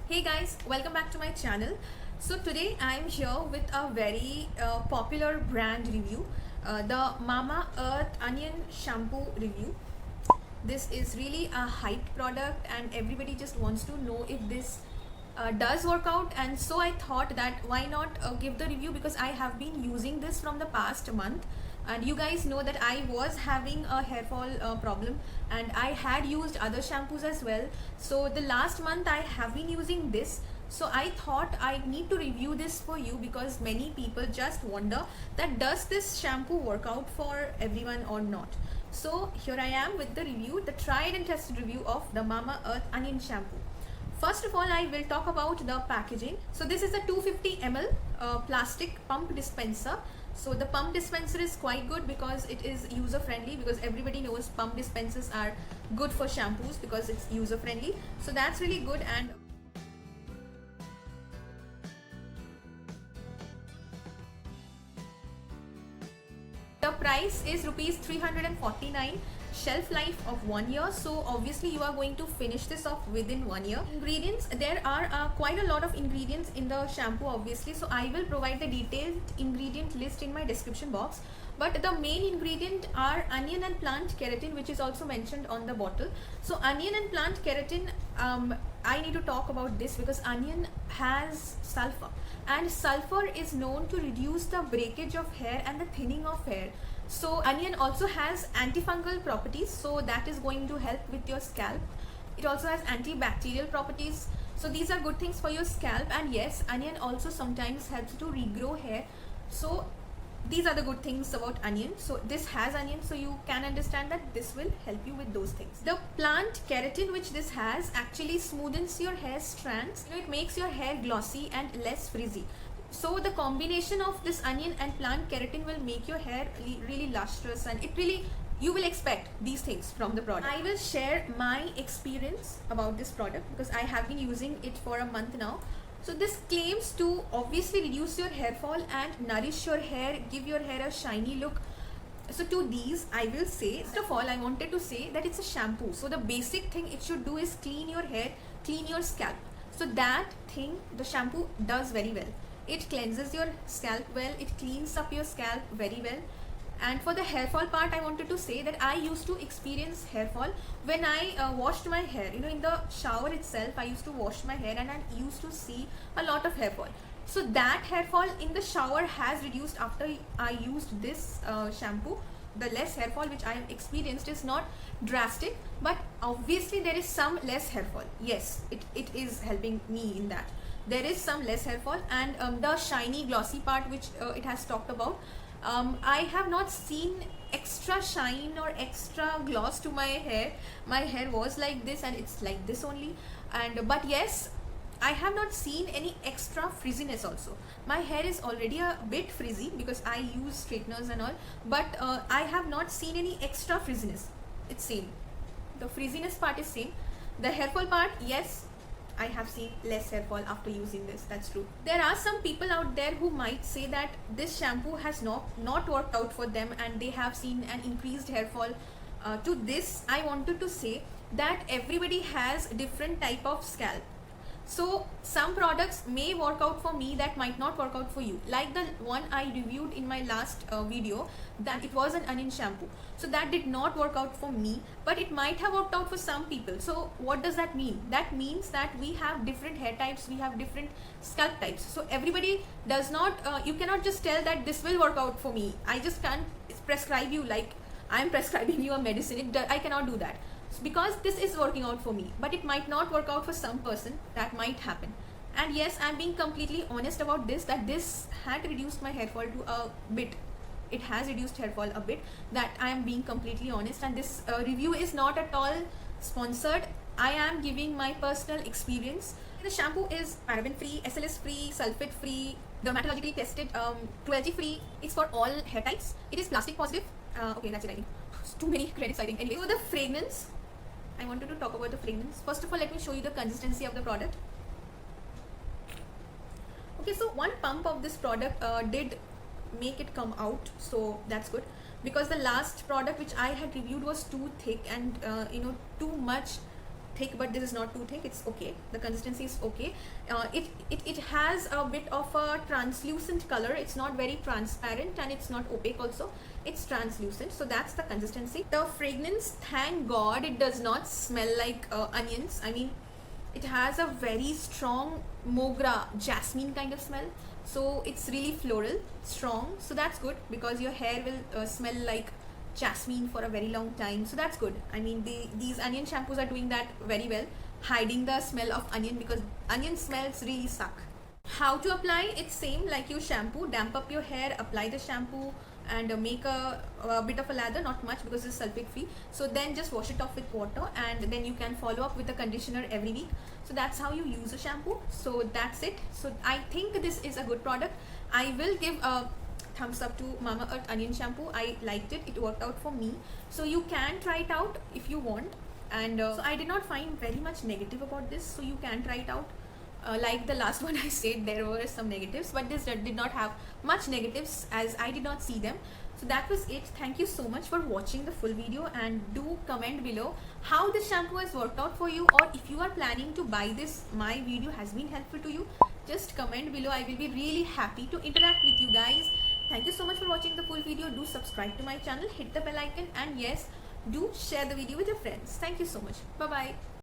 Hey guys, welcome back to my channel. So today I am here with a very popular brand review, the Mama Earth Onion Shampoo review. This is really a hyped product and everybody just wants to know if this does work out, and so I thought that why not give the review, because I have been using this from the past month, and you guys know that I was having a hair fall problem and I had used other shampoos as well. So the last month I have been using this, so I thought I need to review this for you because many people just wonder that does this shampoo work out for everyone or not. So here I am with the review, the tried and tested review of the Mama Earth Onion Shampoo. First of all, I will talk about the packaging. So this is a 250 ml plastic pump dispenser. So the pump dispenser is quite good because it is user friendly, because everybody knows pump dispensers are good for shampoos because it's user friendly. So that's really good. And the price is rupees 349, shelf life of 1 year, so obviously you are going to finish this off within 1 year. Ingredients, there are quite a lot of ingredients in the shampoo obviously, so I will provide the detailed ingredient list in my description box. But the main ingredient are onion and plant keratin, which is also mentioned on the bottle. So onion and plant keratin, I need to talk about this because onion has sulfur, and sulfur is known to reduce the breakage of hair and the thinning of hair. So onion also has antifungal properties, so that is going to help with your scalp. It also has antibacterial properties, so these are good things for your scalp. And yes, onion also sometimes helps to regrow hair. So these are the good things about onion. So this has onion, so you can understand that this will help you with those things. The plant keratin which this has actually smoothens your hair strands. It makes your hair glossy and less frizzy. So the combination of this onion and plant keratin will make your hair really lustrous, and it really, you will expect these things from the product. I will share my experience about this product because I have been using it for a month now. So this claims to obviously reduce your hair fall and nourish your hair, give your hair a shiny look. So to these I will say, first of all, I wanted to say that it's a shampoo. So the basic thing it should do is clean your hair, clean your scalp. So that thing the shampoo does very well. It cleanses your scalp well, it cleans up your scalp very well. And for the hair fall part, I wanted to say that I used to experience hair fall when I washed my hair. In the shower itself, I used to wash my hair and I used to see a lot of hair fall. So that hair fall in the shower has reduced after I used this shampoo. The less hair fall which I have experienced is not drastic, but obviously there is some less hair fall. Yes, it is helping me in that. There is some less hair fall, and the shiny glossy part which it has talked about, I have not seen extra shine or extra gloss to my hair. My hair was like this and it's like this only. But yes, I have not seen any extra frizziness also. My hair is already a bit frizzy because I use straighteners and all, but I have not seen any extra frizziness. It's same. The frizziness part is same. The hair fall part, yes, I have seen less hair fall after using this. That's true. There are some people out there who might say that this shampoo has not worked out for them and they have seen an increased hair fall. To this, I wanted to say that everybody has different type of scalp. So some products may work out for me that might not work out for you. Like the one I reviewed in my last video, that it was an onion shampoo. So that did not work out for me, but it might have worked out for some people. So what does that mean? That means that we have different hair types, we have different scalp types. So everybody does not, you cannot just tell that this will work out for me. I just can't prescribe you like I am prescribing you a medicine. I cannot do that. Because this is working out for me, but it might not work out for some person. That might happen. And yes, I'm being completely honest about this, that this had reduced my hair fall to a bit. It has reduced hair fall a bit. That I am being completely honest, and this review is not at all sponsored. I am giving my personal experience. The shampoo is paraben free, SLS free, sulfate free, dermatologically tested, cruelty free. It's for all hair types. It is plastic positive. Okay, that's it. I think too many credits, I think. Anyway, so the fragrance, I wanted to talk about the fragrance. First of all, let me show you the consistency of the product. Okay, so one pump of this product did make it come out, so that's good, because the last product which I had reviewed was too thick and too much thick, but this is not too thick. It's okay. The consistency is okay. It has a bit of a translucent color. It's not very transparent and it's not opaque also. It's translucent. So that's the consistency. The fragrance, thank God, it does not smell like onions. I mean, it has a very strong mogra jasmine kind of smell. So it's really floral, strong. So that's good because your hair will smell like jasmine for a very long time. So that's good. I mean, these onion shampoos are doing that very well, hiding the smell of onion, because onion smells really suck. How to apply? It's same like you shampoo, damp up your hair, apply the shampoo, and make a bit of a lather, not much because it's sulfate free. So then just wash it off with water, and then you can follow up with a conditioner every week. So that's how you use a shampoo. So that's it. So I think this is a good product. I will give a thumbs up to Mamaearth onion shampoo. I liked it. It worked out for me. So you can try it out if you want. And so I did not find very much negative about this. So you can try it out. Like the last one I said, there were some negatives, but this did not have much negatives as I did not see them. So that was it. Thank you so much for watching the full video, and do comment below how this shampoo has worked out for you, or if you are planning to buy this, my video has been helpful to you. Just comment below. I will be really happy to interact with you guys. Thank you so much for watching the full video. Do subscribe to my channel, hit the bell icon, and yes, do share the video with your friends. Thank you so much. Bye bye.